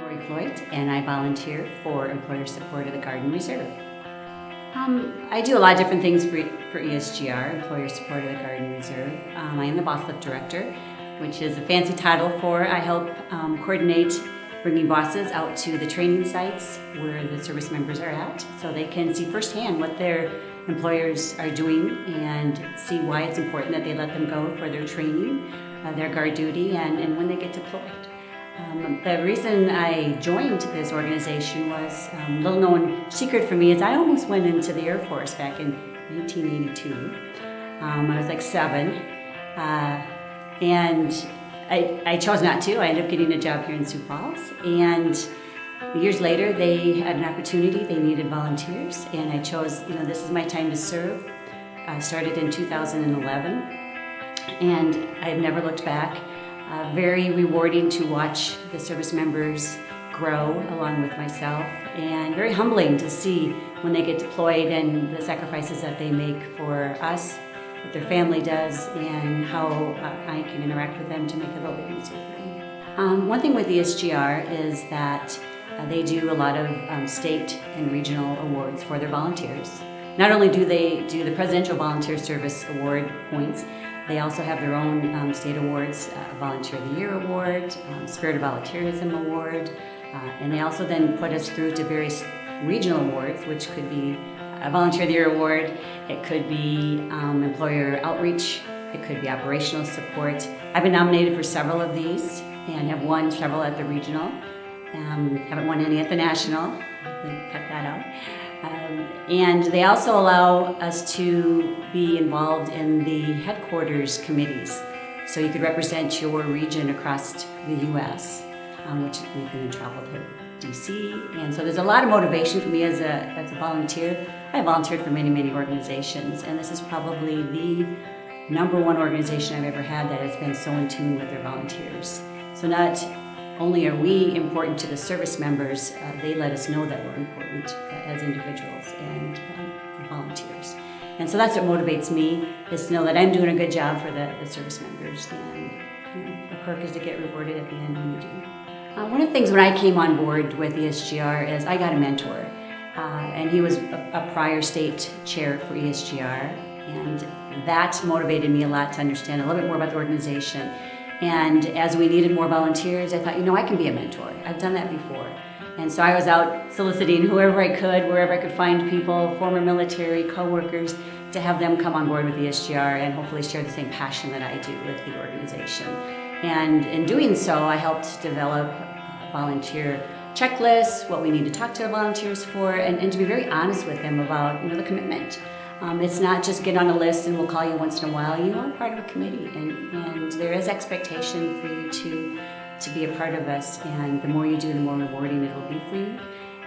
Laurie Fluit, and I volunteer for Employer Support of the Garden Reserve. I do a lot of different things for ESGR, Employer Support of the Garden Reserve. I am the boss lift director, which is a fancy title for I help coordinate bringing bosses out to the training sites where the service members are at so they can see firsthand what their employers are doing and see why it's important that they let them go for their training, their guard duty, and when they get deployed. The reason I joined this organization was a little known secret for me is I almost went into the Air Force back in 1982. I was like 7, and I chose not to. I ended up getting a job here in Sioux Falls, and years later they had an opportunity. They needed volunteers, and I chose, this is my time to serve. I started in 2011, and I've never looked back. Very rewarding to watch the service members grow along with myself, and very humbling to see when they get deployed and the sacrifices that they make for us, what their family does, and how I can interact with them to make it a little bit easier for them. One thing with ESGR is that they do a lot of state and regional awards for their volunteers. Not only do they do the Presidential Volunteer Service Award points, they also have their own state awards, Volunteer of the Year Award, Spirit of Volunteerism Award, and they also then put us through to various regional awards, which could be a Volunteer of the Year Award, it could be Employer Outreach, it could be Operational Support. I've been nominated for several of these and have won several at the regional. Haven't won any at the national, cut that out. And they also allow us to be involved in the headquarters committees. So you could represent your region across the U.S., which you can travel to DC. And so there's a lot of motivation for me as a volunteer. I volunteered for many, many organizations, and this is probably the #1 organization I've ever had that has been so in tune with their volunteers. So not only are we important to the service members, they let us know that we're important as individuals and volunteers. And so that's what motivates me, is to know that I'm doing a good job for the service members, and the perk is to get rewarded at the end when you do. One of the things when I came on board with ESGR is I got a mentor, and he was a prior state chair for ESGR, and that motivated me a lot to understand a little bit more about the organization. And as we needed more volunteers, I thought, I can be a mentor. I've done that before. And so I was out soliciting whoever I could, wherever I could find people, former military, co-workers, to have them come on board with ESGR and hopefully share the same passion that I do with the organization. And in doing so, I helped develop volunteer checklists, what we need to talk to our volunteers for, and to be very honest with them about the commitment. It's not just get on a list and we'll call you once in a while. You are part of a committee, and there is expectation for you to be a part of us, and the more you do, the more rewarding it will be for you.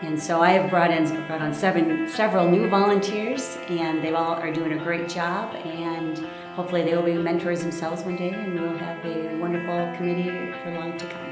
And so I have brought on several new volunteers, and they all are doing a great job, and hopefully they will be mentors themselves one day, and we'll have a wonderful committee for long to come.